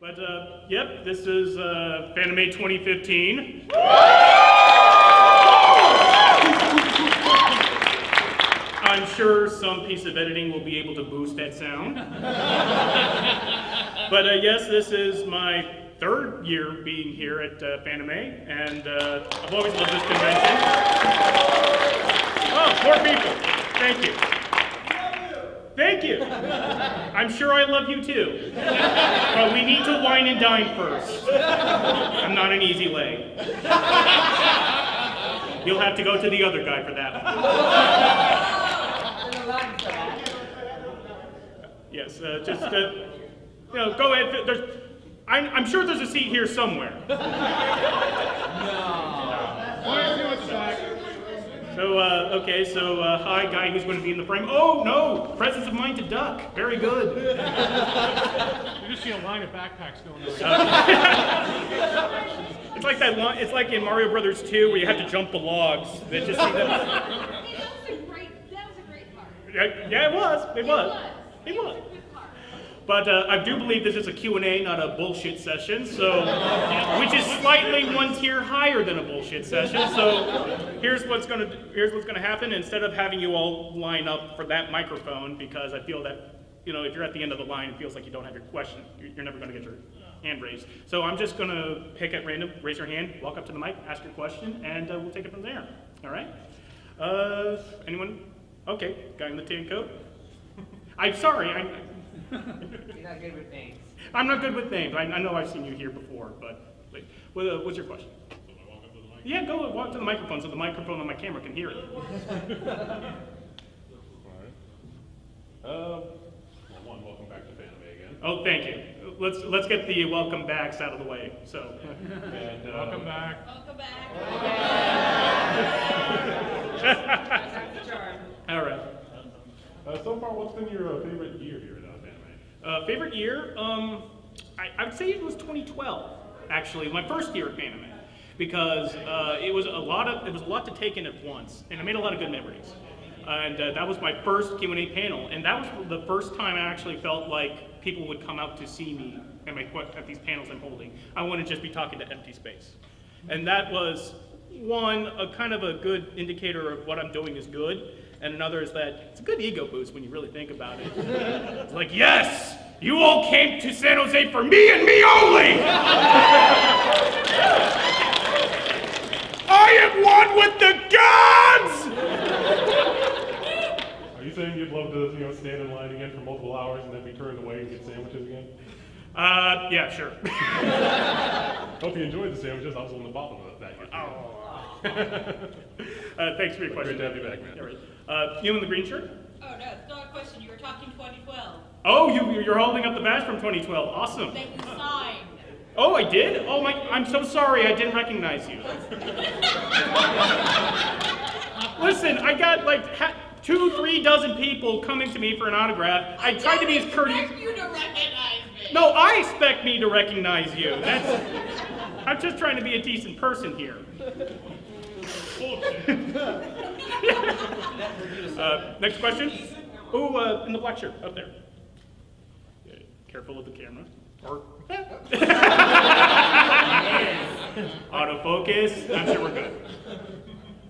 But, yep, this is Fanime 2015. I'm sure some piece of editing will be able to boost that sound. But yes, this is my third year being here at Fanime, and I've always loved this convention. Oh, 4 people. Thank you. Thank you. I'm sure I love you too. But we need to wine and dine first. I'm not an easy lay. You'll have to go to the other guy for that one. Yes, just, you know, go ahead. I'm sure there's a seat here somewhere. So, okay, so, hi, guy who's going to be in the frame. Oh, no, presence of mind to duck. Very good. You just see a line of backpacks going on. It's like that line, it's like in Mario Brothers 2 where you have to jump the logs. They just see them. That was a great part. Yeah, it was. It was. But I do believe this is a Q&A, not a bullshit session, so, which is slightly one tier higher than a bullshit session. So here's what's gonna happen. Instead of having you all line up for that microphone, because I feel that, you know, if you're at the end of the line, it feels like you don't have your question. You're never gonna get your hand raised. So I'm just gonna pick at random, raise your hand, walk up to the mic, ask your question, and we'll take it from there. All right? Anyone? Okay, guy in the tan coat. I'm sorry. You're not good with names. I'm not good with names. I know I've seen you here before, but what's your question? Yeah, go walk to the microphone so the microphone on my camera can hear it. One, welcome back to Fanime again. Oh, thank you. Let's get the welcome backs out of the way. So, And, welcome back. Welcome back. That's the charm. all right. So far, what's been your favorite year here at Fanime? Favorite year? I would say it was 2012. Actually, my first year at Fanime, because it was a lot to take in at once, and I made a lot of good memories. And that was my first Q&A panel, and that was the first time I actually felt like people would come out to see me at these panels I'm holding. I wouldn't just be talking to empty space. And that was, one, a kind of a good indicator of what I'm doing is good, and another is that it's a good ego boost when you really think about it. It's like, yes, you all came to San Jose for me and me only! I am one with the gods! Are you saying you'd love to, stand in line again for multiple hours and then be turned away and get sandwiches again? Yeah, sure. Hope you enjoyed the sandwiches. I was on the bottom of that. Thanks for your question. Great to have you back, man. Yeah, right. You in the green shirt? Oh, no, it's not a question. You were talking 2012. Oh, you're holding up the badge from 2012. Awesome. That you signed. Oh, I did? Oh my, I'm so sorry. I didn't recognize you. Listen, I got like 2-3 dozen people coming to me for an autograph. I tried to be as courteous. I expect you to recognize me. No, I expect me to recognize you. I'm just trying to be a decent person here. Next question. Ooh, in the black shirt, up there. Yeah, careful of the camera. Or autofocus. I'm sure we're good.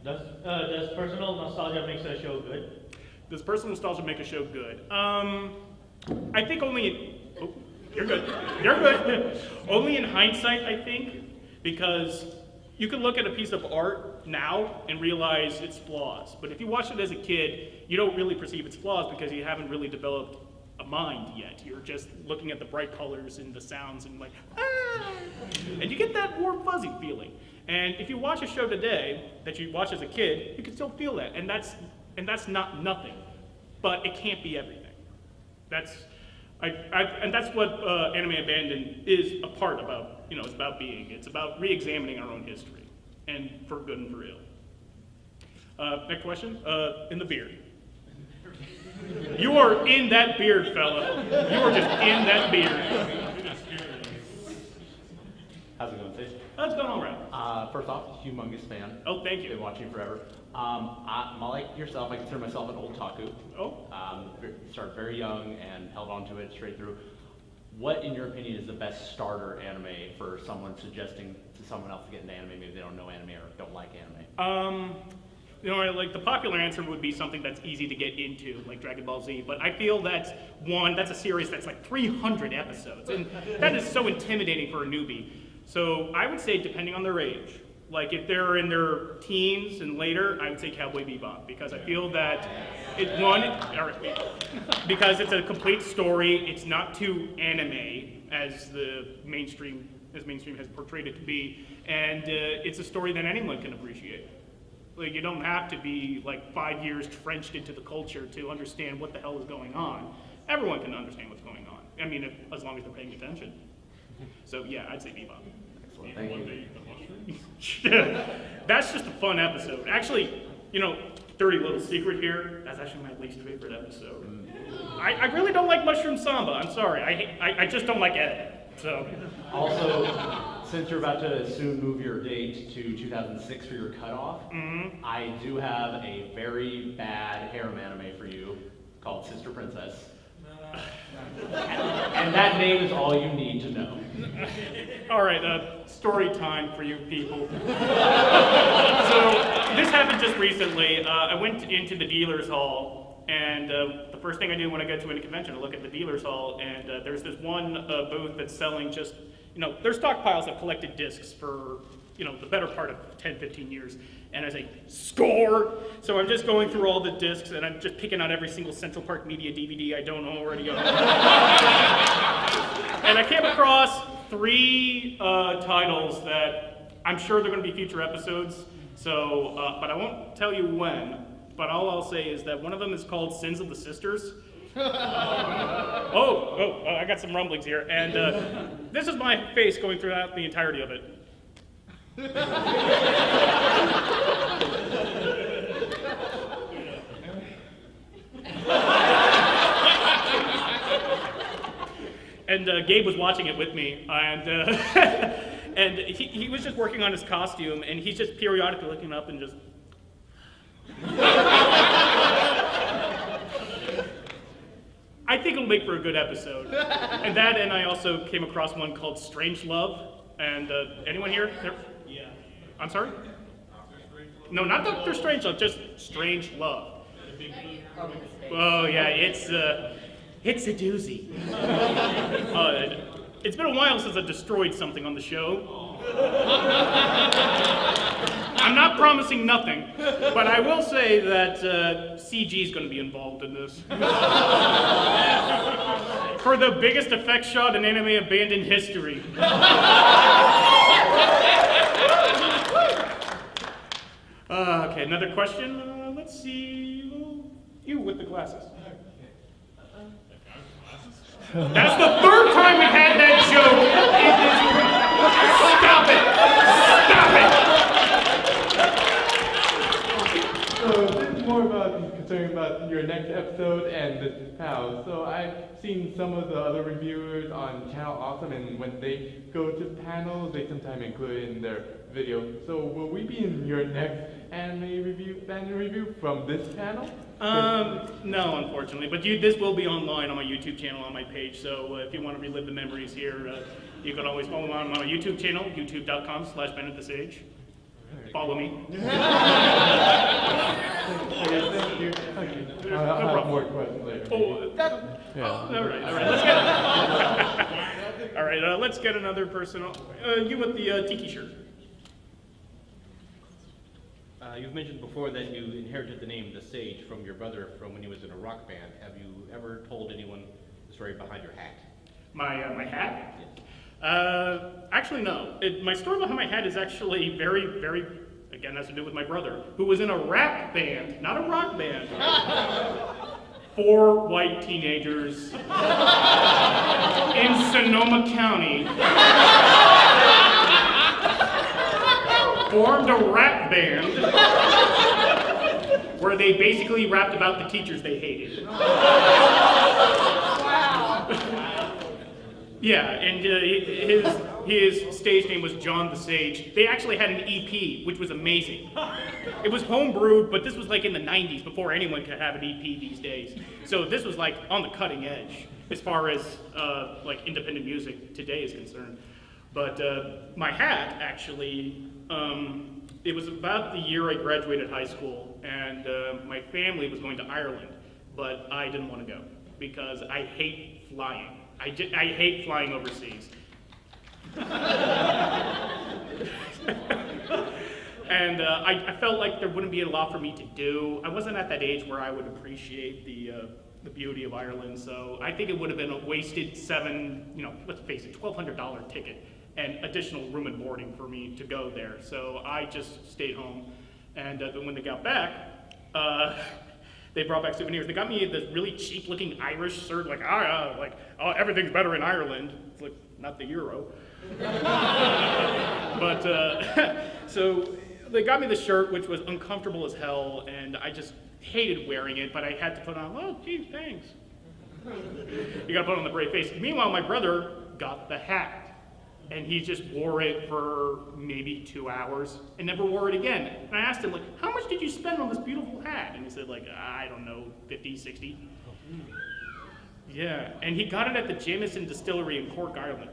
Does personal nostalgia make a show good? Does personal nostalgia make a show good? I think only. Oh, you're good. You're good. Only in hindsight, I think, because you can look at a piece of art now and realize its flaws. But if you watch it as a kid, you don't really perceive its flaws because you haven't really developed a mind yet. You're just looking at the bright colors and the sounds and like, ah! And you get that warm, fuzzy feeling. And if you watch a show today that you watch as a kid, you can still feel that. And that's not nothing, but it can't be everything. And that's what Anime Abandoned is a part about. It's about being. It's about re-examining our own history, and for good and for ill. Next question. In the beard. You are in that beard, fella. You are just in that beard. How's it going, Fish? That's going all right. First off, humongous fan. Oh, thank you. Been watching forever. I'm like yourself, I consider myself an old taku. Oh. Started very young and held on to it straight through. what, in your opinion, is the best starter anime for someone suggesting to someone else to get into anime? Maybe they don't know anime or don't like anime. You know, like the popular answer would be something that's easy to get into, like Dragon Ball Z. But I feel that's a series that's like 300 episodes, and that is so intimidating for a newbie. So I would say, depending on their age, like if they're in their teens and later, I would say Cowboy Bebop, because I feel that because it's a complete story. It's not too anime as mainstream has portrayed it to be, and it's a story that anyone can appreciate. Like, you don't have to be like 5 years trenched into the culture to understand what the hell is going on. Everyone can understand what's going on. I mean, as long as they're paying attention. So yeah, I'd say Bebop. Excellent, thank you. That's just a fun episode. Actually, you know, dirty little secret here, that's actually my least favorite episode. I really don't like Mushroom Samba, I'm sorry. I just don't like Ed, so. Also, since you're about to soon move your date to 2006 for your cutoff, I do have a very bad harem anime for you called Sister Princess. And that name is all you need to know. All right, story time for you people. So this happened just recently. I went into the dealer's hall, and the first thing I do when I go to any convention, I look at the dealer's hall, and there's this one booth that's selling just, you know, their stockpiles have collected discs for, you know, the better part of 10, 15 years. And I say, score! So I'm just going through all the discs, and I'm just picking out every single Central Park Media DVD I don't already own. And I came across 3 titles that I'm sure they're going to be future episodes. So, but I won't tell you when. But all I'll say is that one of them is called Sins of the Sisters. I got some rumblings here. And this is my face going throughout the entirety of it. And Gabe was watching it with me, and and he was just working on his costume, and he's just periodically looking up and just. I think it'll make for a good episode. And that, and I also came across one called Strange Love. And anyone here? Yeah. I'm sorry? No, not Dr. Strangelove, just Strange Love. Oh yeah, it's a doozy. It's been a while since I destroyed something on the show. I'm not promising nothing, but I will say that CG is going to be involved in this. For the biggest effect shot in anime abandoned history. Okay, another question. Let's see. You with the glasses. That's the 3rd time we've had that joke in this. Stop it! So this is more about concern about your next episode and this panel. So I've seen some of the other reviewers on Channel Awesome, and when they go to panels, they sometimes include it in their video. So will we be in your next anime review from this panel? No, unfortunately, but this will be online on my YouTube channel on my page, so if you want to relive the memories here, you can always follow me on my YouTube channel, youtube.com/BennettTheSage. Follow me. Thank you. I'll have more questions later. All right, let's get another person. You with the tiki shirt. You've mentioned before that you inherited the name The Sage from your brother from when he was in a rock band. Have you ever told anyone the story behind your hat? My hat? Actually, no. My story behind my hat is actually very, very, again, has to do with my brother, who was in a rap band, not a rock band. 4 white teenagers in Sonoma County formed a rap band where they basically rapped about the teachers they hated. Yeah, and his stage name was John the Sage. They actually had an EP, which was amazing. It was homebrewed, but this was like in the 90s, before anyone could have an EP these days. So this was like on the cutting edge. as far as like independent music today is concerned. But my hat, actually, it was about the year I graduated high school, and my family was going to Ireland, but I didn't want to go because I hate flying. I hate flying overseas. And I felt like there wouldn't be a lot for me to do. I wasn't at that age where I would appreciate the beauty of Ireland, so I think it would have been a wasted let's face it, $1,200 ticket and additional room and boarding for me to go there. So I just stayed home, and when they got back, they brought back souvenirs. They got me this really cheap-looking Irish shirt, oh, everything's better in Ireland. It's like, not the euro. But, so they got me the shirt, which was uncomfortable as hell, and I just hated wearing it, but I had to put on, oh, geez, thanks. You gotta put on the brave face. Meanwhile, my brother got the hat, and he just wore it for maybe 2 hours and never wore it again. And I asked him, like, how much did you spend on this beautiful hat? And he said, like, I don't know, 50, 60. Yeah, and he got it at the Jameson Distillery in Cork, Ireland.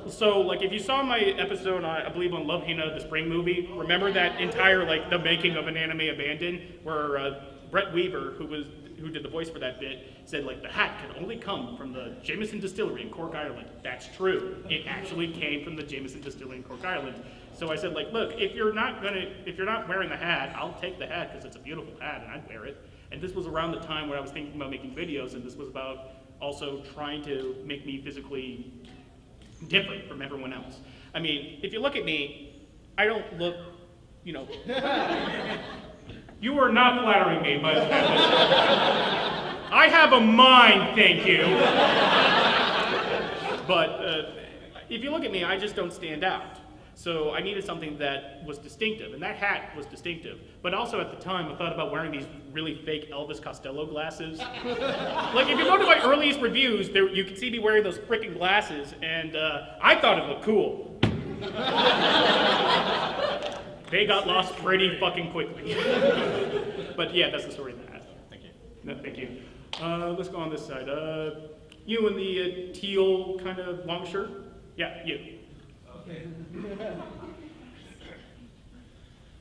So, like, if you saw my episode, I believe on Love Hina, the Spring movie, remember that entire, like, the making of an anime abandoned, where Brett Weaver, who did the voice for that bit, said, like, the hat can only come from the Jameson Distillery in Cork, Ireland. That's true. It actually came from the Jameson Distillery in Cork, Ireland. So I said, like, look, if you're not wearing the hat, I'll take the hat because it's a beautiful hat and I'd wear it. And this was around the time where I was thinking about making videos, and this was about also trying to make me physically different from everyone else. I mean, if you look at me, I don't look, you are not flattering me, but I have a mind, thank you. But if you look at me, I just don't stand out. So I needed something that was distinctive, and that hat was distinctive. But also at the time, I thought about wearing these really fake Elvis Costello glasses. Like, if you go to my earliest reviews, you can see me wearing those freaking glasses, and I thought it looked cool. They got lost pretty fucking quickly. But yeah, that's the story of the hat. Thank you. No, thank you. Let's go on this side. You in the teal kind of long shirt? Yeah, you. Okay.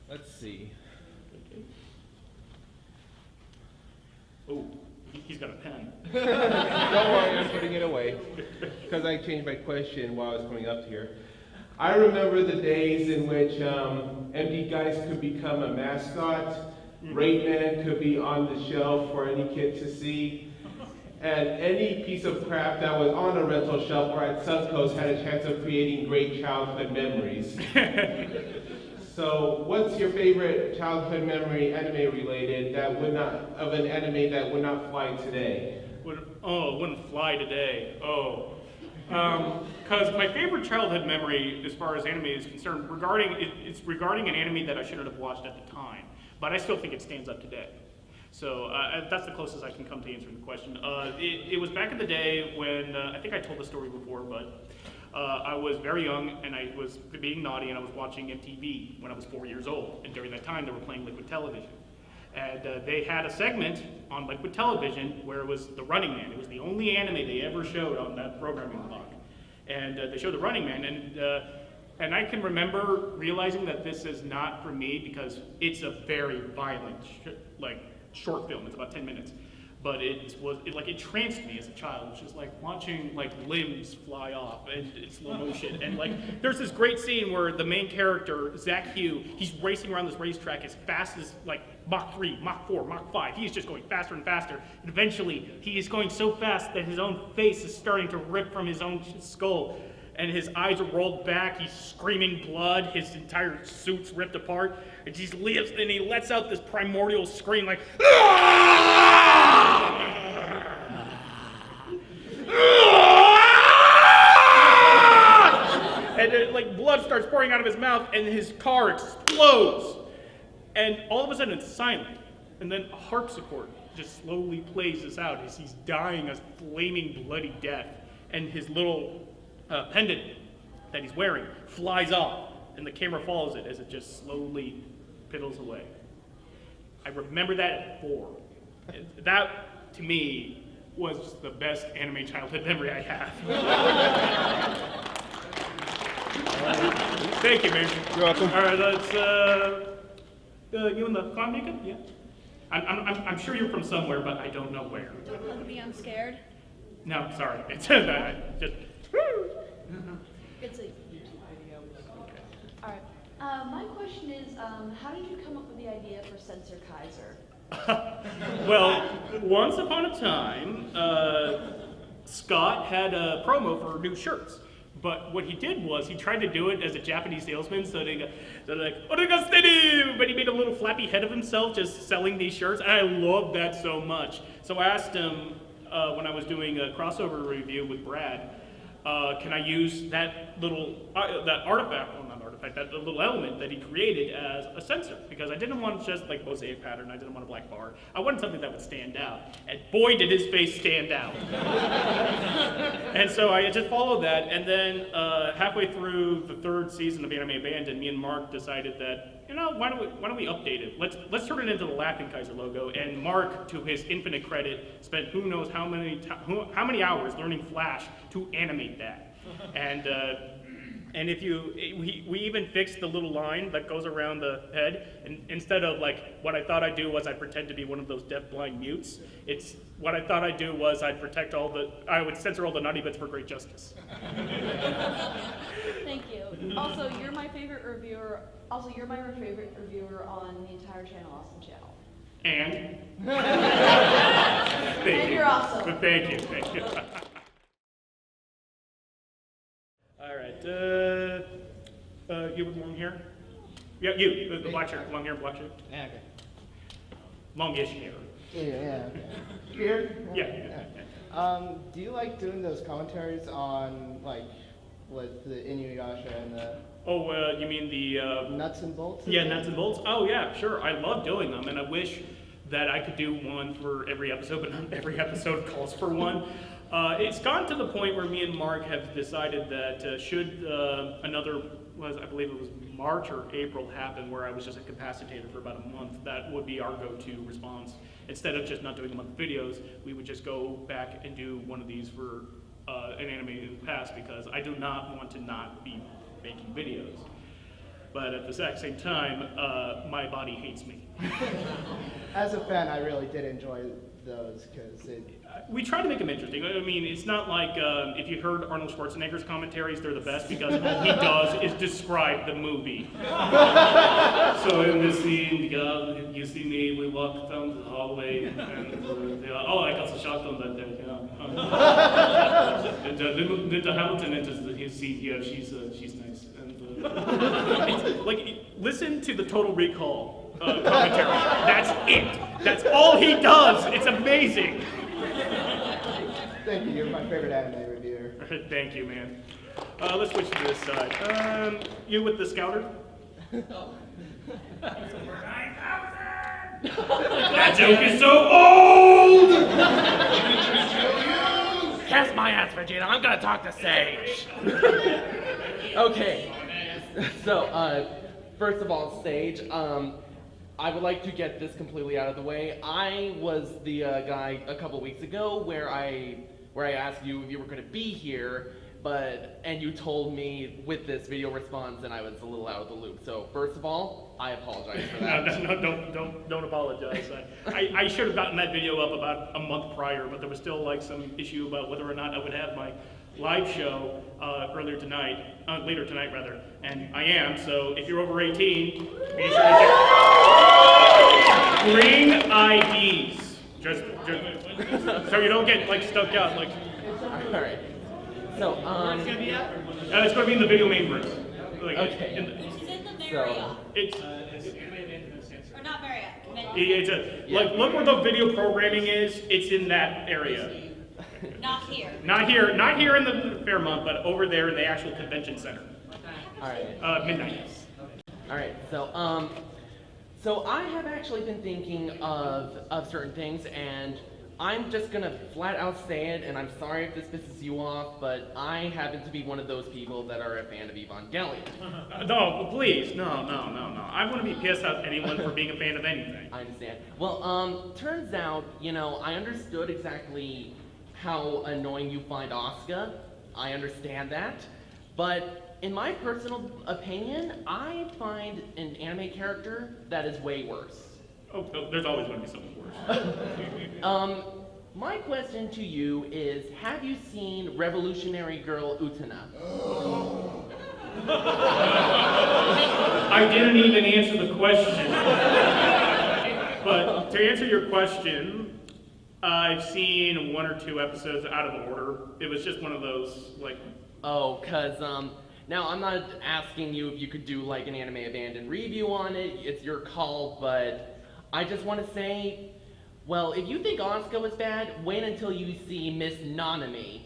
Let's see. Oh, he's got a pen. Don't worry, I'm putting it away. Because I changed my question while I was coming up here. I remember the days in which empty guys could become a mascot, Rain Man could be on the shelf for any kid to see, and any piece of crap that was on a rental shelf or at Suncoast had a chance of creating great childhood memories. So what's your favorite childhood memory, anime related, of an anime that would not fly today? It wouldn't fly today. Because my favorite childhood memory, as far as anime is concerned, it's regarding an anime that I shouldn't have watched at the time, but I still think it stands up today. So that's the closest I can come to answering the question. It was back in the day when, I think I told the story before, but I was very young and I was being naughty and I was watching MTV when I was 4 years old. And during that time they were playing Liquid Television. And they had a segment on Liquid Television where it was The Running Man. It was the only anime they ever showed on that programming block. And they showed The Running Man, and I can remember realizing that this is not for me because it's a very violent, short film. It's about 10 minutes. But it tranced me as a child, which is like watching limbs fly off and in slow motion. And there's this great scene where the main character, Zach Hugh, he's racing around this racetrack as fast as Mach 3, Mach 4, Mach 5. He's just going faster and faster. And eventually, he is going so fast that his own face is starting to rip from his own skull. And his eyes are rolled back, he's screaming blood, his entire suit's ripped apart, and he lives, and he lets out this primordial scream like, and blood starts pouring out of his mouth, and his car explodes. And all of a sudden it's silent, and then a harpsichord just slowly plays this out as he's dying a flaming bloody death, and his little pendant that he's wearing flies off, and the camera follows it as it just slowly piddles away. I remember that at 4. That, to me, was the best anime childhood memory I have. Thank you, man. You're welcome. All right, let's, you in the clown makeup? Yeah. I'm sure you're from somewhere, but I don't know where. Don't look at me, I'm scared. No, sorry. It's just. It's a YouTube video. Alright. My question is, how did you come up with the idea for Censor Kaiser? Well, once upon a time, Scott had a promo for new shirts. But what he did was he tried to do it as a Japanese salesman, so they're like, "Orega steady!" But he made a little flappy head of himself just selling these shirts, and I loved that so much. So I asked him when I was doing a crossover review with Brad, can I use that little that artifact? Well, not artifact, that little element that he created as a censor, because I didn't want just like mosaic pattern. I didn't want a black bar. I wanted something that would stand out, and boy, did his face stand out. And so I just followed that, and then halfway through the 3rd season of Anime Abandoned, me and Mark decided that, you know, why don't we update it? Let's turn it into the laughing Kaiser logo. And Mark, to his infinite credit, spent who knows how many hours learning Flash to animate that. And if we even fixed the little line that goes around the head, and instead of like what I thought I'd do was I'd pretend to be one of those deaf-blind mutes. It's what I thought I'd do was I would censor all the naughty bits for great justice. Thank you. Also, you're my favorite reviewer. Also, you're my favorite reviewer on the entire Channel Awesome channel. And And you're awesome. Thank you. All right, you with long hair? Yeah, you, the black shirt, long hair, black shirt. Yeah, okay. Longish hair. Yeah, okay. Here? Yeah. Do you like doing those commentaries on, like, with the INUYASHA and the Oh, you mean the nuts and bolts? Yeah, nuts and bolts. Oh yeah, sure. I love doing them, and I wish that I could do one for every episode, but not every episode calls for one. It's gone to the point where me and Mark have decided that should another, I believe it was March or April happen, where I was just incapacitated for about a month, that would be our go-to response. Instead of just not doing a month videos, we would just go back and do one of these for an anime in the past, because I do not want to not be making videos. But at the exact same time, my body hates me. As a fan, I really did enjoy those, because we try to make them interesting. I mean, it's not like if you heard Arnold Schwarzenegger's commentaries, they're the best, because all he does is describe the movie. So in this scene, you see me, we walk down the hallway, and oh, I got so shocked on that day. And Linda Hamilton enters his scene here. She's nice. And it's like, listen to the Total Recall commentary. That's it. That's all he does. It's amazing. thank you, you're my favorite anime reviewer. Thank you, man. Let's switch to this side. You with the scouter? That joke is so old! Kiss my ass, Vegeta. I'm gonna talk to Sage. Okay. So, first of all, Sage, I would like to get this completely out of the way. I was the guy a couple weeks ago where I asked you if you were going to be here, and you told me with this video response, and I was a little out of the loop. So, first of all, I apologize for that. No, don't apologize. I should have gotten that video up about a month prior, but there was still like some issue about whether or not I would have my live show later tonight, and I am. So if you're over 18, be sure to check. Bring IDs, just so you don't get like stuck out. Like, all right. So where's it gonna be at? It's gonna be in the video main room. Like, okay. She's in the Marriott. It's Or not Marriott. it's like look where the video programming is. It's in that area. Not here. Not here in the Fairmont, but over there in the actual convention center. All right. Midnight. All right. So I have actually been thinking of certain things, and I'm just gonna flat out say it, and I'm sorry if this pisses you off, but I happen to be one of those people that are a fan of Evangelion. No, please, no. I wouldn't be pissed at anyone for being a fan of anything. I understand. Well, turns out, I understood exactly how annoying you find Asuka. I understand that. But in my personal opinion, I find an anime character that is way worse. Oh, there's always going to be something worse. My question to you is, have you seen Revolutionary Girl Utena? I didn't even answer the question. But to answer your question, I've seen 1 or 2 episodes out of order. It was just one of those, like... Oh, cause, now I'm not asking you if you could do like an anime abandoned review on it, it's your call, but I just want to say, well, if you think Asuka was bad, wait until you see Miss Nanami.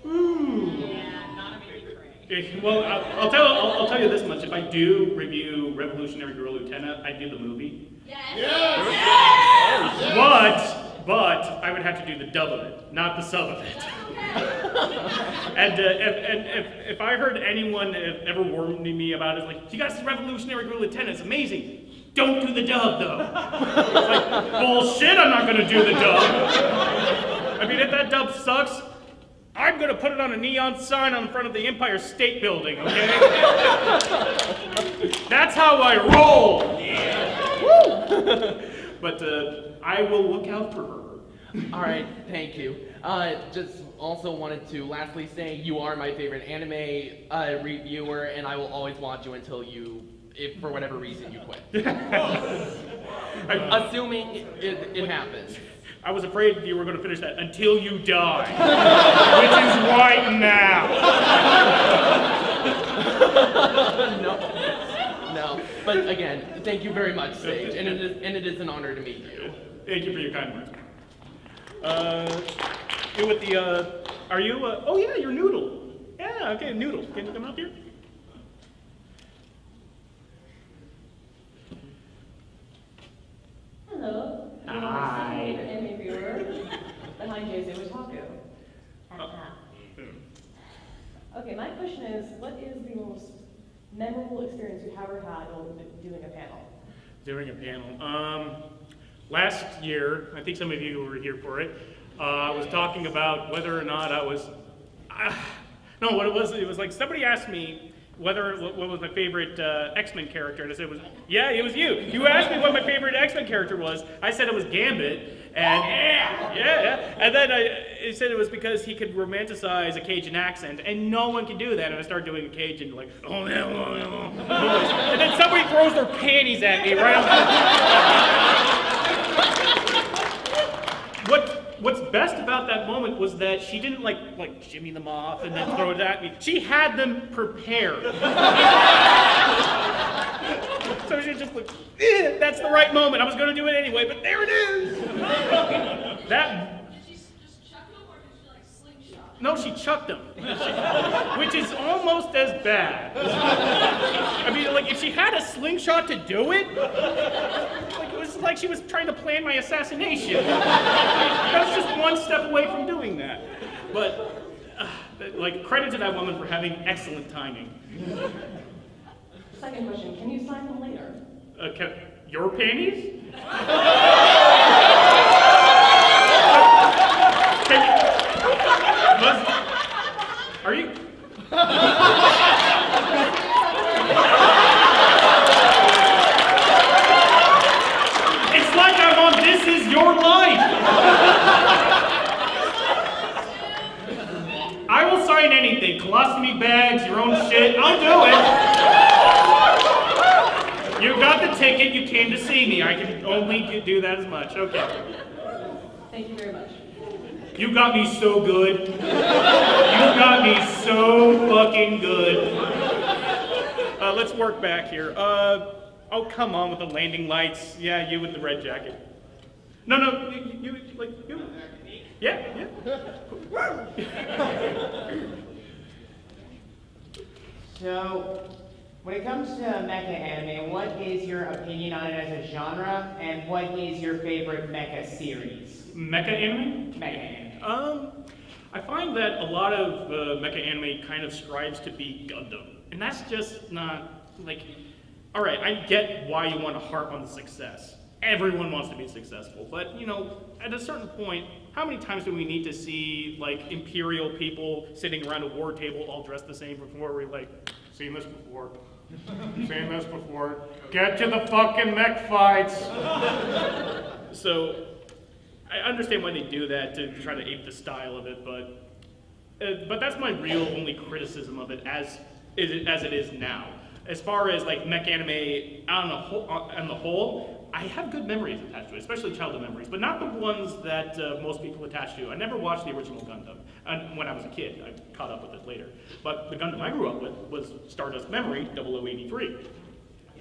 Ooh. Yeah, Nanami cray. Well, I'll tell you this much. If I do review Revolutionary Girl UTENA, I do the movie. Yes. But I would have to do the dub of it, not the sub of it. And if I heard anyone ever warning me about it, like, you gotta see Revolutionary Girl UTENA, it's amazing. Don't do the dub, though. It's like, bullshit, I'm not gonna do the dub. I mean, if that dub sucks, I'm gonna put it on a neon sign on the front of the Empire State Building, okay? That's how I roll! Woo! But I will look out for her. All right, thank you. Just also wanted to lastly say you are my favorite anime reviewer, and I will always watch you until if for whatever reason you quit. Assuming it happens. I was afraid you were going to finish that until you die, which is right now. No. But again, thank you very much, Sage, and it is an honor to meet you. Thank you for your kind words. You with the, are you, oh yeah, you're Noodle. Yeah, okay, Noodle. Can you come up here? Hello. Hi. Anime viewer. Behind Jay Otaku. Okay, my question is, what is the most memorable experience you have ever had while doing a panel? Doing a panel. Last year, I think some of you were here for it, I was talking about whether or not I was, no, what it was like somebody asked me what was my favorite X-Men character, and I said, it was you. You asked me what my favorite X-Men character was. I said it was Gambit, and and then I said it was because he could romanticize a Cajun accent, and no one can do that. And I started doing a Cajun, like, oh yeah, and then somebody throws their panties at me right on. What's best about that moment was that she didn't like shimmy them off and then throw it at me. She had them prepared. So she just like, that's the right moment. I was going to do it anyway, but there it is. That. Did she just chuck them or did she like slingshot? No, she chucked them, which is almost as bad. I mean, like if she had a slingshot to do it, like it was like she was trying to plan my assassination. I was just one step away from doing that. But like credit to that woman for having excellent timing. Second question, can you sign them later? Your panties? Are you? It's like I'm on This Is Your Life. I will sign anything. Colostomy bags, your own shit. I'll do it. You got the ticket. You came to see me. I can only do that as much. Okay. Thank you very much. You got me so good. You got me so fucking good. Let's work back here. Oh, come on with the landing lights. Yeah, you with the red jacket. No, you. Yeah. So, when it comes to mecha anime, what is your opinion on it as a genre, and what is your favorite mecha series? Mecha anime? Mecha anime. I find that a lot of mecha anime kind of strives to be Gundam, and that's just not, like, all right, I get why you want to harp on the success. Everyone wants to be successful, but, you know, at a certain point, how many times do we need to see, like, imperial people sitting around a war table all dressed the same before we're like, seen this before, seen this before, get to the fucking mech fights. So, I understand why they do that, to try to ape the style of it, but that's my real only criticism of it as it is now. As far as like mech anime on the whole, I have good memories attached to it, especially childhood memories, but not the ones that most people attach to. I never watched the original Gundam when I was a kid. I caught up with it later. But the Gundam I grew up with was Stardust Memory 0083.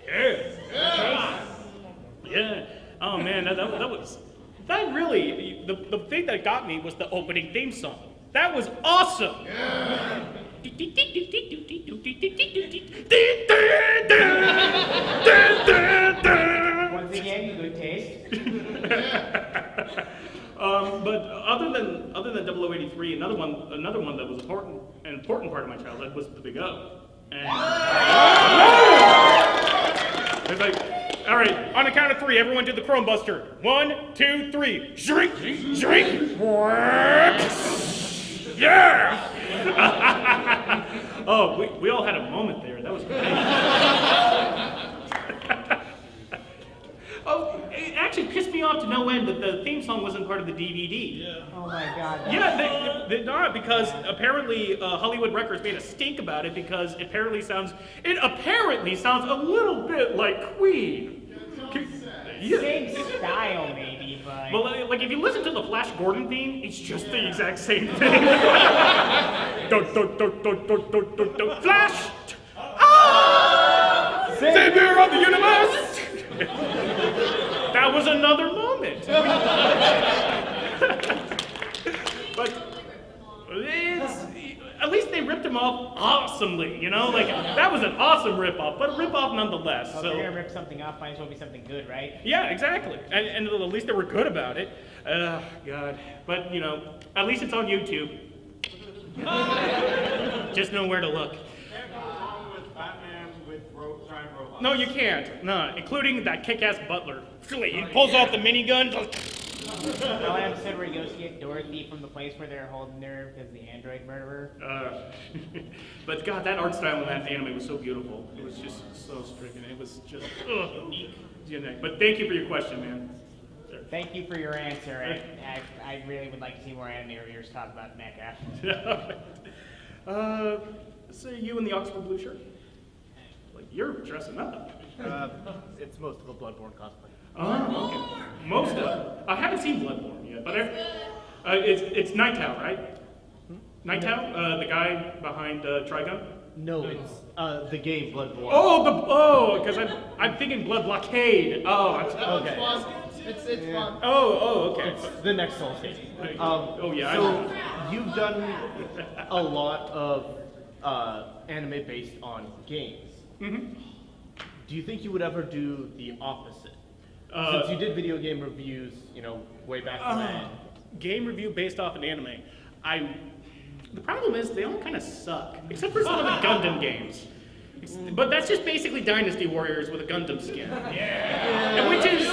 Yeah. Yeah. Oh man, that really, the thing that got me was the opening theme song. That was awesome. Yeah. Once again, good taste. But other than 0083, another one that was an important part of my childhood was the Big O. And it's like, all right, on the count of 3, everyone do the Chrome Buster. 1, 2, 3. Shrink, shrink. Yeah. Oh, we all had a moment there. That was great. Oh, it actually pissed me off to no end that the theme song wasn't part of the DVD. Yeah. Oh my God. Yeah, they're not, because apparently Hollywood Records made a stink about it because it apparently sounds a little bit like Queen. Yeah. Same style, maybe, but... Well, like, if you listen to the Flash Gordon theme, it's just the exact same thing. Flash! Ah! Savior of the universe! That was another moment. But at least they ripped him off awesomely, you know? Like, that was an awesome rip-off, but a rip-off nonetheless. Well, so, if you're gonna rip something off, might as well be something good, right? Yeah, exactly. And at least they were good about it. God. But, you know, at least it's on YouTube. Just know where to look. No, you can't. No, including that kick-ass butler. He pulls out the minigun. That one episode where he goes to get Dorothy from the place where they're holding her because the android murderer. But God, that art style in that anime was so beautiful. It was just so stricken. It was just unique. But thank you for your question, man. Thank you for your answer. I really would like to see more anime reviewers talk about mecha. So you in the Oxford blue shirt? Like, you're dressing up. It's most of a Bloodborne cosplay. Oh, okay. Most of. I haven't seen Bloodborne yet, but it's Nighttow, right? Nighttow, the guy behind Trigun. No, it's the game Bloodborne. Because I'm thinking Blood Blockade. Oh, okay. It's fun. Oh, okay. It's the next Souls game. Yeah. So you've done a lot of anime based on games. Mm-hmm. Do you think you would ever do the opposite? Since you did video game reviews, you know, way back when. Game review based off an anime. The problem is they all kind of suck, except for some of the Gundam games. But that's just basically Dynasty Warriors with a Gundam skin. Yeah. Which is,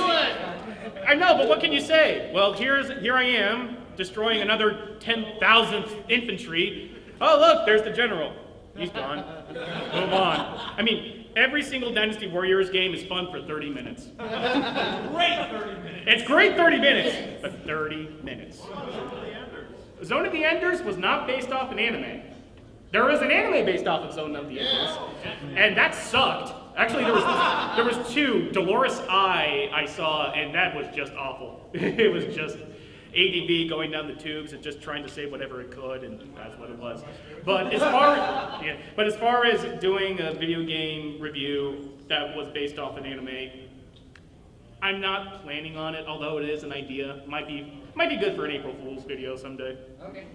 I know, but what can you say? Well, here I am destroying another 10,000th infantry. Oh look, there's the general. He's gone. Move on. I mean, every single Dynasty Warriors game is fun for 30 minutes. Great 30 minutes. It's great 30 minutes, but 30 minutes. Zone of the Enders was not based off an anime. There is an anime based off of Zone of the Enders, and that sucked. Actually, there was 2. Dolores I saw, and that was just awful. It was just ADV going down the tubes and just trying to say whatever it could, and that's what it was. But as far as doing a video game review that was based off an anime, I'm not planning on it, although it is an idea. Might be good for an April Fool's video someday. Okay.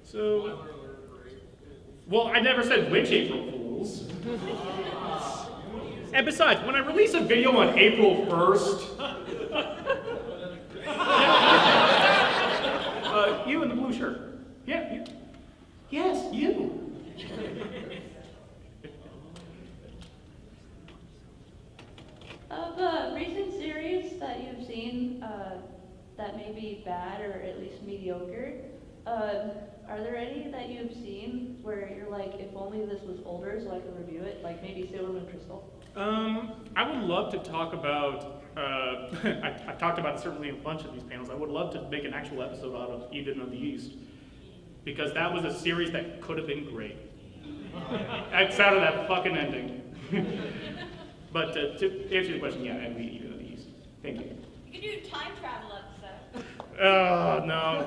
So, well, I never said which April Fools. And besides, when I release a video on April 1st, Oh, sure. Yeah, you. Yes, you. Of recent series that you've seen that may be bad or at least mediocre, are there any that you've seen where you're like, if only this was older so I could review it, like maybe Sailor Moon Crystal? I would love to talk about, I've talked about it certainly in a bunch of these panels, I would love to make an actual episode out of Eden of the East, because that was a series that could have been great. Outside of that fucking ending. But to answer your question, yeah, I'd be Eden of the East. Thank you. You can do a time travel episode. Oh, no.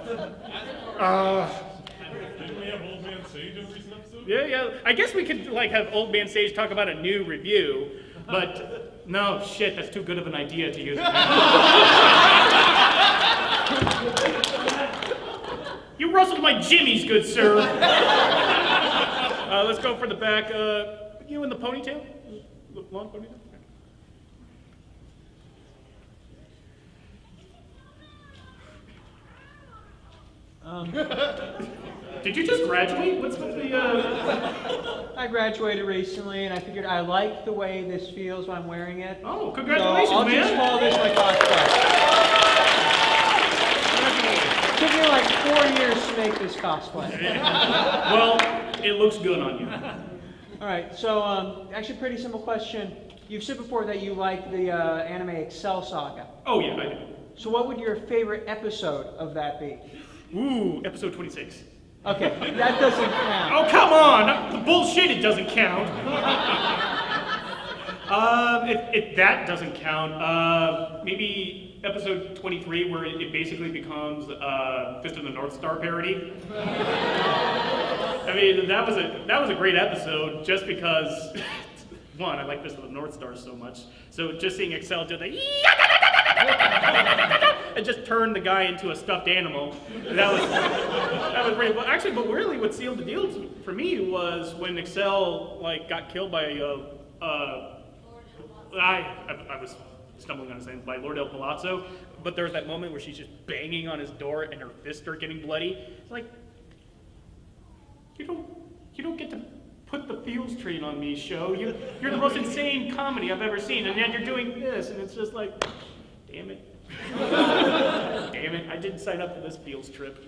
Didn't we have Old Man Sage in a recent episode? Yeah. I guess we could like have Old Man Sage talk about a new review, but no, shit, that's too good of an idea to use. You rustled my jimmies, good sir. Let's go for the back. You in the ponytail? The blonde ponytail? Did you just graduate? What's with the, I graduated recently, and I figured I like the way this feels when I'm wearing it. Oh, congratulations, so I'll man. just call this my cosplay. It took me like 4 years to make this cosplay. Well, it looks good on you. All right, so actually pretty simple question. You've said before that you like the anime Excel Saga. Oh yeah, I do. So what would your favorite episode of that be? Ooh, episode 26. Okay, that doesn't count. Oh, come on! The bullshit, it doesn't count. If that doesn't count, maybe episode 23, where it basically becomes Fist of the North Star parody. I mean, that was a great episode, just because, one, I like Fist of the North Star so much. So just seeing Excel do the and just turn the guy into a stuffed animal. That was great. Well, actually, but really, what sealed the deal for me was when Excel got killed by I was stumbling on his name, by Lord El Palazzo. But there was that moment where she's just banging on his door and her fists start getting bloody. It's like, you don't get to put the feels train on me, show. You're the most insane comedy I've ever seen, and yet you're doing this, and it's just like, damn it. Damn it, I didn't sign up for this feels trip.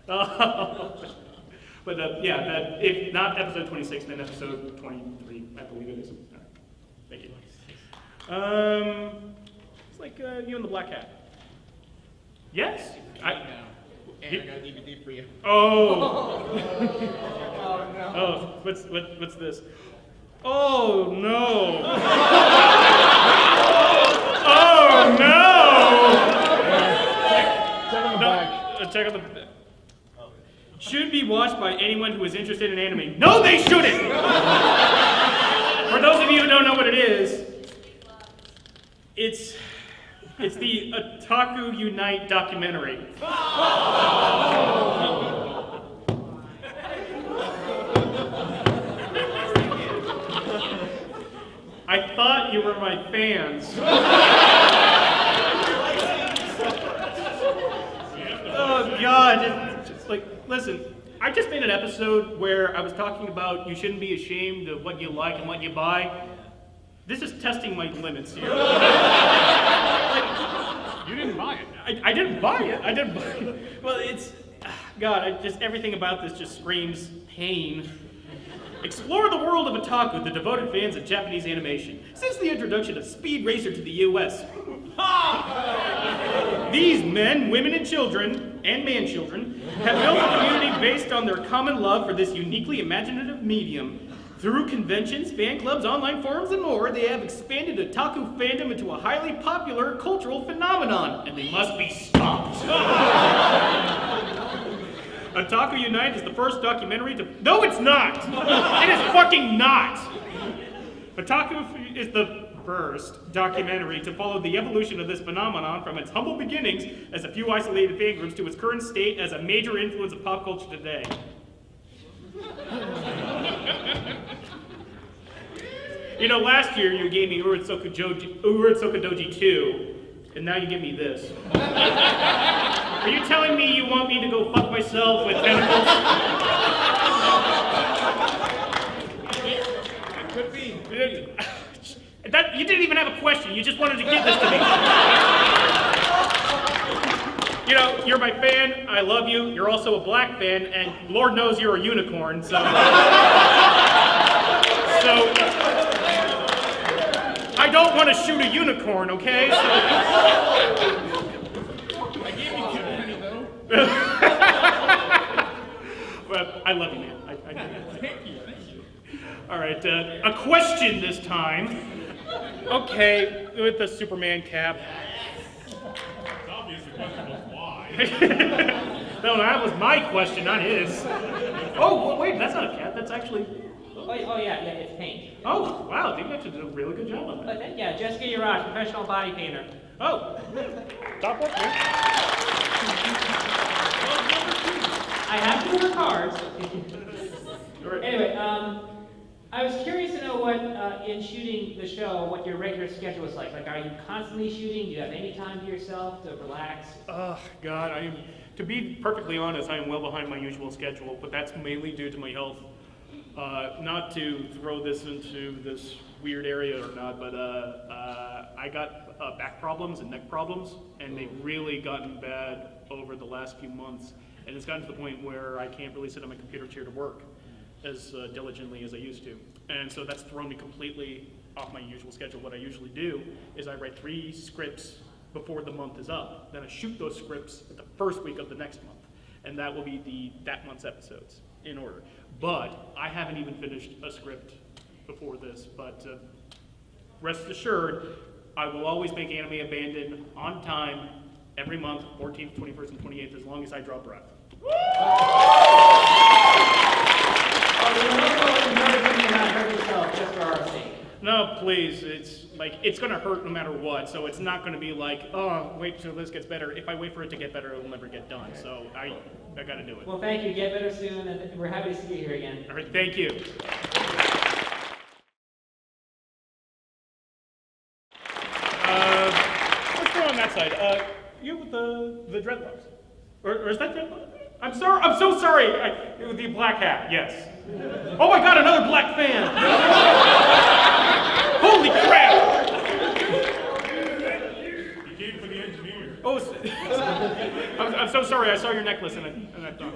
But yeah, if not episode 26, then episode 23, I believe it is. All right. Thank you. It's like you and the black hat. Yes? Anna got a DVD for you. Oh. Oh no. Oh, what's this? Oh no. Oh no. Check on the back. Check on the back. Should be watched by anyone who is interested in anime. No, they shouldn't! For those of you who don't know what it is, it's the Otaku Unite documentary. I thought you were my fans. Oh God, just like, listen, I just made an episode where I was talking about you shouldn't be ashamed of what you like and what you buy. This is testing my limits here. You didn't buy it. I didn't buy it. Well, it's, God, everything about this just screams pain. Explore the world of otaku, the devoted fans of Japanese animation. Since the introduction of Speed Racer to the US, these men, women, and children, and man-children, have built a community based on their common love for this uniquely imaginative medium. Through conventions, fan clubs, online forums, and more, they have expanded otaku fandom into a highly popular cultural phenomenon, and they must be stopped. Otaku Unite is the first documentary to... No, it's not! It is fucking not! Otaku is the first documentary to follow the evolution of this phenomenon from its humble beginnings as a few isolated fan groups to its current state as a major influence of pop culture today. You know, last year you gave me Uratsuka Doji 2. and now you give me this. Are you telling me you want me to go fuck myself with tentacles? It could be. That, you didn't even have a question, you just wanted to give this to me. You know, you're my fan, I love you, you're also a black fan, and Lord knows you're a unicorn, so... I don't want to shoot a unicorn, okay? So... I gave you 2 though. Well, I love you, man. Thank you. All right, a question this time. Okay, with the Superman cap. It's obvious the question was why. No, that was my question, not his. Oh, wait, that's not a cap. That's actually... Oh yeah, it's paint. Oh, wow, I think you actually did a really good job on that. Yeah, Jessica Uraj, professional body painter. Oh, top work, man. I have to work hard. Anyway, I was curious to know what, in shooting the show, what your regular schedule is like. Like, are you constantly shooting? Do you have any time to yourself to relax? Oh, God, to be perfectly honest, I am well behind my usual schedule, but that's mainly due to my health. Not to throw this into this weird area or not, but I got back problems and neck problems, and they've really gotten bad over the last few months. And it's gotten to the point where I can't really sit on my computer chair to work as diligently as I used to. And so that's thrown me completely off my usual schedule. What I usually do is I write 3 scripts before the month is up. Then I shoot those scripts at the first week of the next month. And that will be that month's episodes in order. But I haven't even finished a script before this. But rest assured, I will always make Anime Abandoned on time every month, 14th, 21st, and 28th, as long as I draw breath. No, please, it's gonna hurt no matter what, so it's not gonna be like, oh, wait till this gets better. If I wait for it to get better, it will never get done, so I gotta do it. Well, thank you, get better soon, and we're happy to see you here again. All right, thank you. Let's go on that side. You with the dreadlocks. Or is that dreadlocks? I'm so sorry. With the black hat, yes. Oh my God, another black fan. Holy crap. You came for the engineer. Oh, I'm so sorry. I saw your necklace and I thought,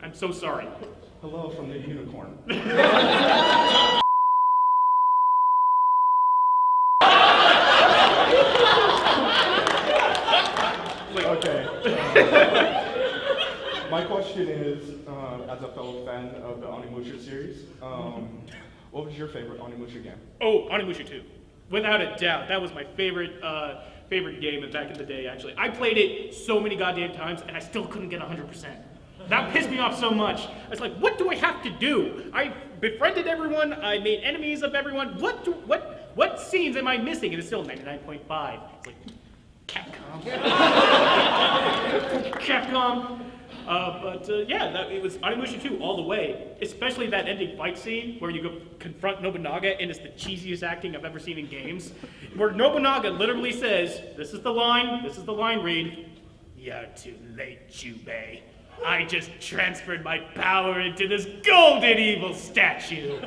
I'm so sorry. Hello from the unicorn. Okay. My question is, as a fellow fan of the ONIMUSHA series, what was your favorite ONIMUSHA game? Oh, ONIMUSHA 2. Without a doubt. That was my favorite game back in the day, actually. I played it so many goddamn times, and I still couldn't get 100%. That pissed me off so much. I was like, what do I have to do? I befriended everyone, I made enemies of everyone. What scenes am I missing? And it's still 99.5. It's like, Capcom. Capcom. It was ONIMUSHA 2 all the way. Especially that ending fight scene where you go confront Nobunaga, and it's the cheesiest acting I've ever seen in games. Where Nobunaga literally says, this is the line read, "You're too late, Jubei. I just transferred my power into this golden evil statue."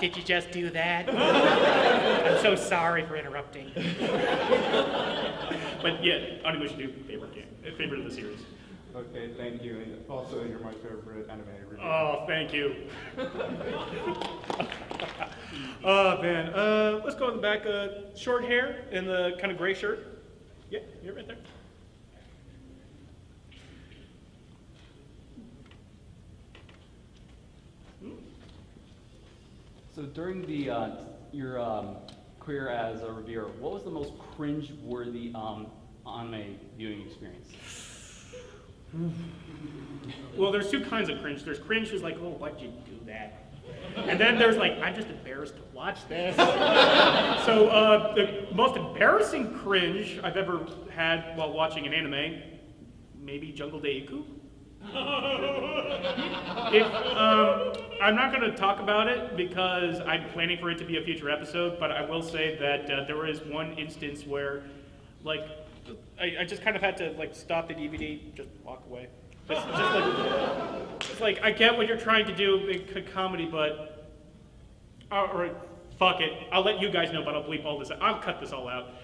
Did you just do that? I'm so sorry for interrupting. But yeah, ONIMUSHA 2, favorite of the series. Okay, thank you. And also, you're my favorite anime reviewer. Oh, thank you. Oh, man. Let's go in the back. Short hair and the kind of gray shirt. Yeah, you're right there. So during your career as a reviewer, what was the most cringe-worthy anime viewing experience? Well, there's two kinds of cringe. There's cringe who's like, oh, why'd you do that? And then there's like, I'm just embarrassed to watch this. So the most embarrassing cringe I've ever had while watching an anime, maybe Jungle Deiku. I'm not going to talk about it because I'm planning for it to be a future episode, but I will say that there is one instance where, like, I just kind of had to like stop the DVD, just walk away. It's like I get what you're trying to do, big comedy, but all right, fuck it. I'll let you guys know, but I'll bleep all this out. I'll cut this all out.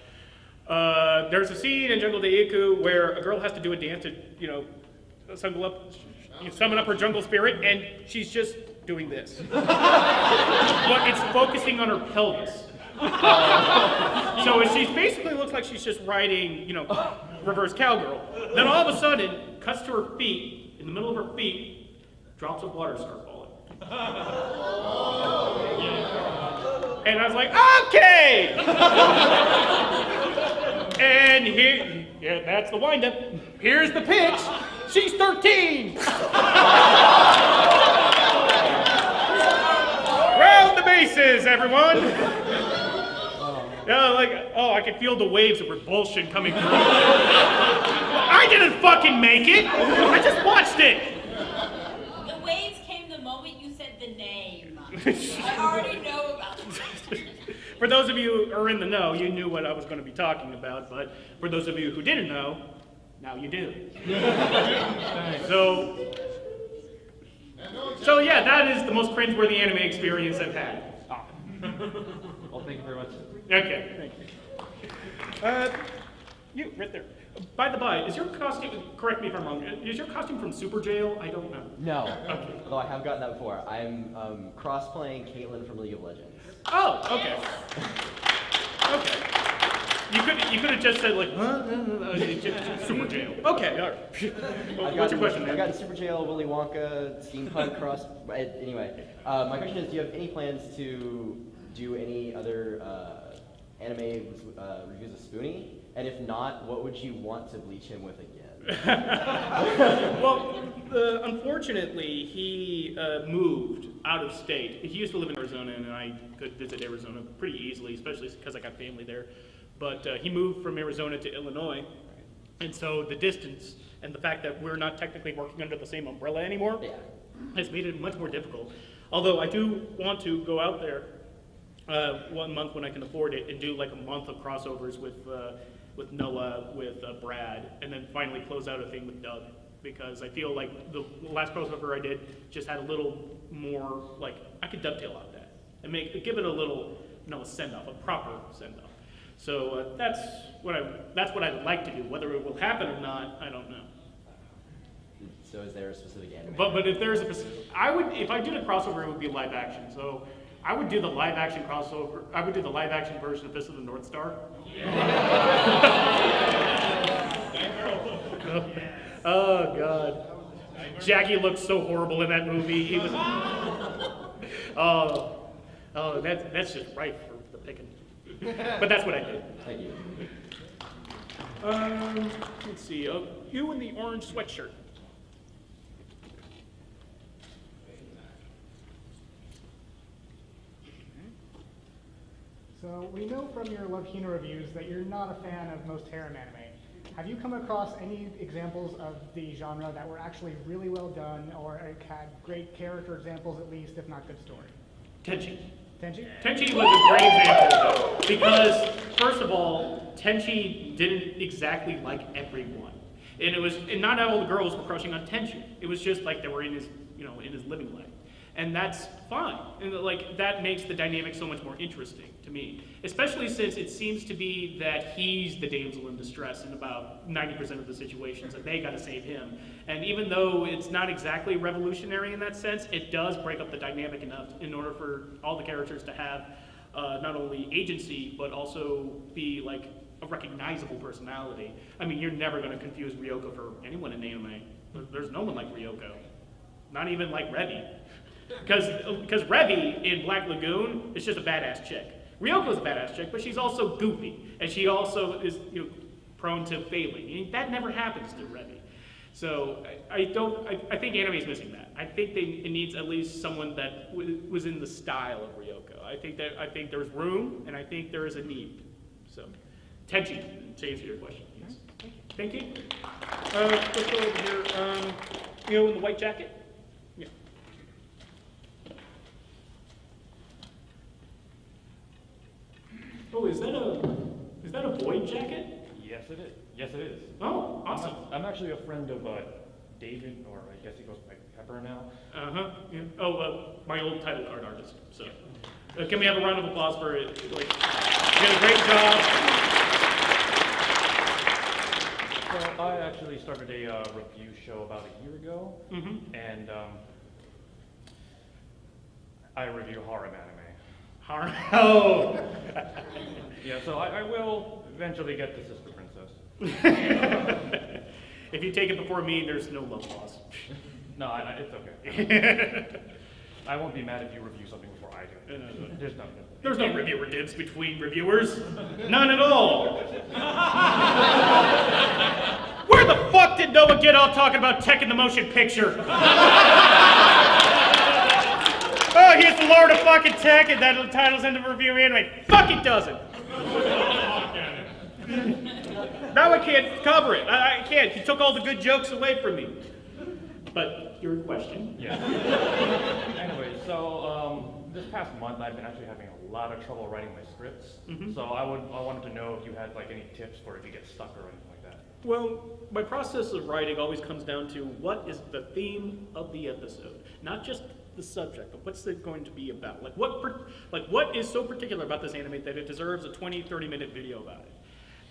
There's a scene in Jungle Daiku where a girl has to do a dance to, you know, summon up her jungle spirit, and she's just doing this. But it's focusing on her pelvis. So she basically looks like she's just riding, you know, reverse cowgirl. Then all of a sudden, cuts to her feet, in the middle of her feet, drops of water start falling. And I was like, okay! And here, yeah, that's the wind-up. Here's the pitch. She's 13! Round the bases, everyone! I could feel the waves of revulsion coming through. I didn't fucking make it! I just watched it! The waves came the moment you said the name. I already know about it. For those of you who are in the know, you knew what I was going to be talking about, but for those of you who didn't know, now you do. So yeah, that is the most cringeworthy anime experience I've had. Oh. Well, thank you very much. Okay, thank you. You, right there. By the by, is your costume, correct me if I'm wrong, is your costume from Super Jail? I don't know. No, okay. Although I have gotten that before. I'm cross-playing Caitlyn from League of Legends. Oh, okay. Okay. You could have just said like, Super Jail. Okay, all right. What's your question, man? I've gotten Super Jail, Willy Wonka, Steampunk, cross. Anyway, my question is: do you have any plans to do any other anime reviews of Spoonie? And if not, what would you want to bleach him with again? Well, unfortunately, he moved out of state. He used to live in Arizona, and I could visit Arizona pretty easily, especially because I got family there. But he moved from Arizona to Illinois, and so the distance and the fact that we're not technically working under the same umbrella anymore has made it much more difficult. Although I do want to go out there 1 month when I can afford it and do like a month of crossovers with Noah, with Brad, and then finally close out a thing with Doug, because I feel like the last crossover I did just had a little more, like, I could dovetail out that and give it a little, a send-off, a proper send-off. So that's what I'd like to do. Whether it will happen or not, I don't know. So is there a specific anime? But if there's if I did a crossover, it would be live action. So I would do the live action crossover. I would do the live action version of Fist of the North Star. Oh God, Jackie looked so horrible in that movie. He was. That's just ripe for the picking. But that's what I did. Thank you. Let's see. You in the orange sweatshirt. So we know from your Love Hina reviews that you're not a fan of most harem anime. Have you come across any examples of the genre that were actually really well done, or had great character examples at least, if not good story? Tenchi. Tenchi? Tenchi was a great example, because first of all, Tenchi didn't exactly like everyone, and not all the girls were crushing on Tenchi. It was just like they were in his living life. And that's fine. And like that makes the dynamic so much more interesting to me, especially since it seems to be that he's the damsel in distress in about 90% of the situations, and they got to save him. And even though it's not exactly revolutionary in that sense, it does break up the dynamic enough in order for all the characters to have not only agency but also be like a recognizable personality. I mean, you're never going to confuse Ryoko for anyone in anime. There's no one like Ryoko, not even like Revi. Because Revi in Black Lagoon is just a badass chick. Ryoko's a badass chick, but she's also goofy, and she also is prone to failing. That never happens to Revi. So I think anime is missing that. I think it needs at least someone that was in the style of Ryoko. I think there's room, and I think there is a need. So Tenchi, to answer your question. Yes. Thank you. Let's go over here. You know, in the white jacket? Yeah. Oh, is that a Void jacket? Yes, it is. Yes, it is. Oh, awesome. I'm actually a friend of David, or I guess he goes by Pepper now. Uh-huh. Yeah. Oh, my old title card artist. So, can we have a round of applause for it? Like, you did a great job. So I actually started a review show about a year ago, and I review harem anime. Harem? Oh! Yeah, so I will eventually get the Sister Princess. If you take it before me, there's no love loss. No, it's okay. I won't be mad if you review something before I do. There's no reviewer dibs between reviewers. None at all. Where the fuck did Noah get off talking about tech in the motion picture? Oh, he's the Lord of fucking tech, and that title's in the review anyway. Fuck, it doesn't. Now I can't cover it. I can't. He took all the good jokes away from me. But your question? Yeah. Anyway, so this past month I've been actually having a lot of trouble writing my scripts. So I wanted to know if you had like any tips for if you get stuck or anything like that. Well, my process of writing always comes down to what is the theme of the episode, not just the subject, but what's it going to be about? Like what is so particular about this anime that it deserves a 20, 30-minute video about it?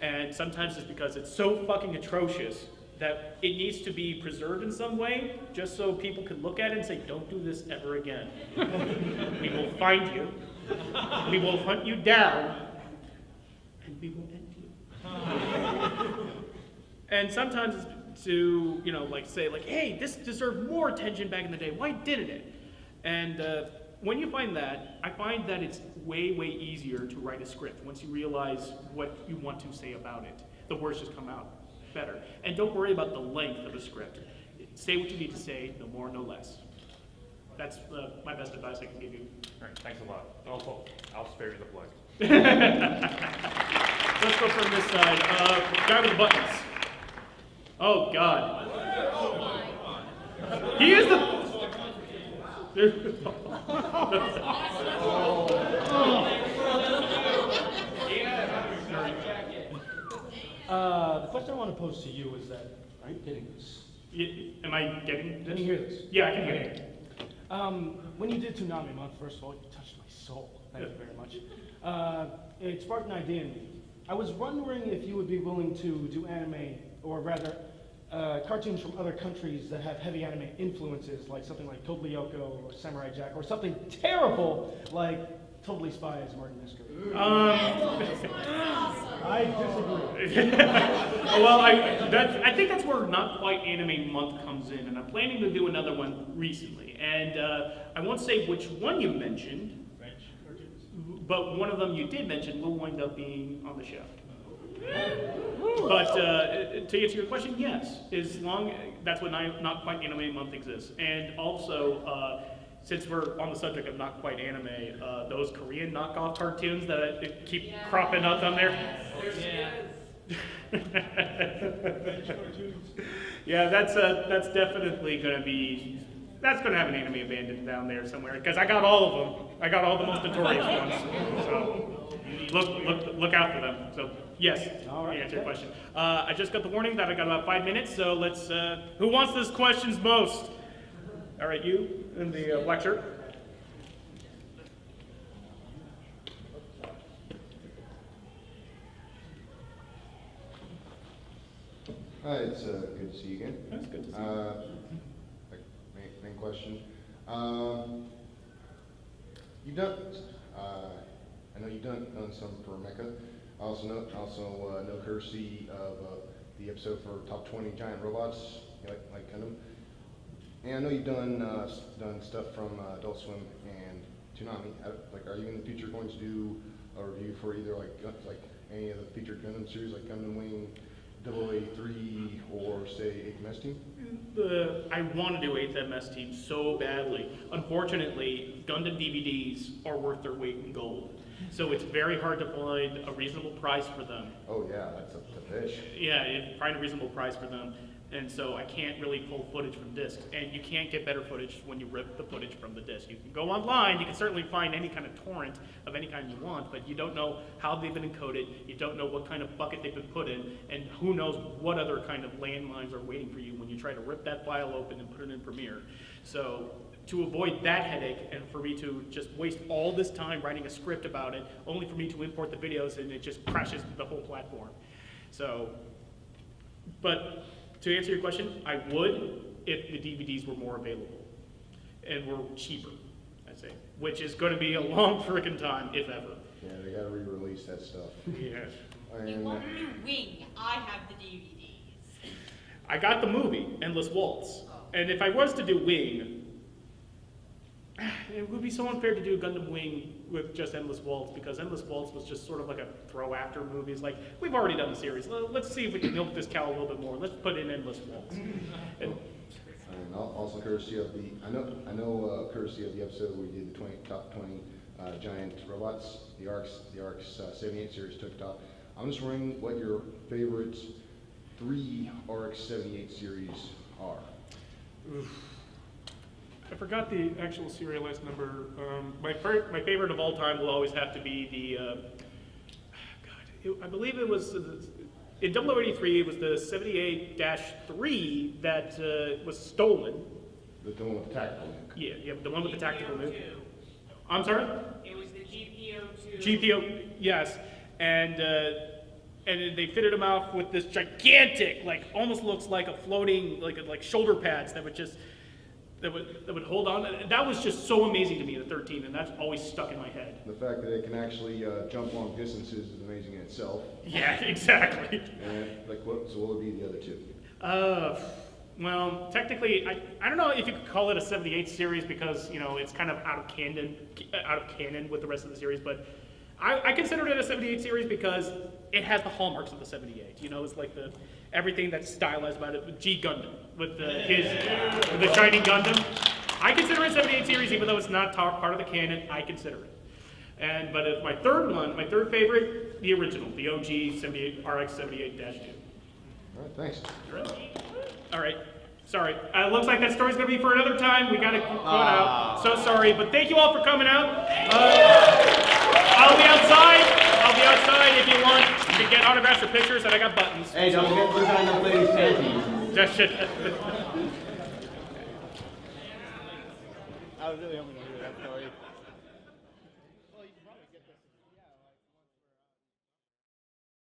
And sometimes it's because it's so fucking atrocious that it needs to be preserved in some way, just so people can look at it and say, don't do this ever again. We will find you, we will hunt you down, and we will end you. And sometimes it's to, say, hey, this deserved more attention back in the day. Why didn't it? And when you find that, I find that it's way, way easier to write a script once you realize what you want to say about it. The words just come out better. And don't worry about the length of a script. Say what you need to say, no more, no less. That's my best advice I can give you. All right, thanks a lot. Also, I'll spare you the plug. Let's go from this side. Guy with the buttons. Oh, God. He is the... The question I want to pose to you is that, are you getting this? Am I getting this? Can you hear this? Yeah, I can hear it. When you did Toonami Month, first of all, you touched my soul. Thank you very much. It sparked an idea in me. I was wondering if you would be willing to do anime, or rather, cartoons from other countries that have heavy anime influences, like something like Totally Yoko or Samurai Jack, or something terrible like Totally Spies, Martin Misker. I disagree. Well, I think that's where Not Quite Anime Month comes in, and I'm planning to do another one recently. And I won't say which one you mentioned, but one of them you did mention will wind up being on the show. But to answer your question, yes, that's what Not Quite Anime Month exists. And also, since we're on the subject of Not Quite Anime, those Korean knockoff cartoons that keep cropping up on there. Yeah, that's definitely going to be, that's going to have an anime abandoned down there somewhere, because I got all of them. I got all the most notorious ones. So look out for them. So yes, to answer your question. I just got the warning that I got about 5 minutes, so let's, who wants these questions most? All right, you in the black shirt. Hi, it's good to see you again. That's good to see you. Main question. You've done, I know you've done some for MECHA. I also know courtesy of the episode for Top 20 Giant Robots, like Gundam. And I know you've done stuff from Adult Swim and Toonami. Are you in the future going to do a review for either like any of the featured Gundam series, like Gundam Wing, 008-3, or say 8th MS Team? I want to do 8th MS Team so badly. Unfortunately, Gundam DVDs are worth their weight in gold. So it's very hard to find a reasonable price for them. Oh yeah, that's a fish. Yeah, find a reasonable price for them. And so I can't really pull footage from discs, and you can't get better footage when you rip the footage from the disc. You can go online, you can certainly find any kind of torrent of any kind you want, but you don't know how they've been encoded, you don't know what kind of bucket they've been put in, and who knows what other kind of landmines are waiting for you when you try to rip that file open and put it in Premiere. So to avoid that headache, and for me to just waste all this time writing a script about it, only for me to import the videos and it just crashes the whole platform. So, but to answer your question, I would if the DVDs were more available and were cheaper, I'd say, which is going to be a long frickin' time, if ever. Yeah, they gotta re-release that stuff. Yeah. You And, want to do Wing? I have the DVDs. I got the movie, Endless Waltz, and if I was to do Wing, it would be so unfair to do Gundam Wing with just Endless Waltz, because Endless Waltz was just sort of like a throw-after movie. It's like, we've already done the series. Let's see if we can milk this cow a little bit more. Let's put in Endless Waltz. and also courtesy of the, I know courtesy of the episode where we did the top 20 giant robots, the ARC's 78 series took top. I'm just wondering what your favorite 3 ARC 78 series are. Oof. I forgot the actual serialized number. My favorite of all time will always have to be the, I believe it was, in 0083, it was the 78-3 that was stolen. The one with the tactical nuke. Yeah, the one with the tactical nuke. I'm sorry? It was the GPO2. GPO, yes. And they fitted him out with this gigantic, like, almost looks like a floating, like shoulder pads that would just, that would hold on. That was just so amazing to me at 13, and that's always stuck in my head. The fact that it can actually jump long distances is amazing in itself. Yeah, exactly. And like, so what would be the other 2? Well, technically, I don't know if you could call it a 78 series because, you know, it's kind of out of canon with the rest of the series, but I consider it a 78 series because it has the hallmarks of the 78. You know, it's like everything that's stylized about it with Gundam, with the Shining Gundam. I consider it a 78 series, even though it's not part of the canon. I consider it. But as my third favorite, the original, the OG 78 RX 78-2. All right, thanks. All right. Sorry. Looks like that story's going to be for another time. We got to go out. So sorry. But thank you all for coming out. I'll be outside if you want to get autographs or pictures, and I got buttons. Hey, don't forget to sign those ladies' panties. That shit. I was really hoping to hear that story.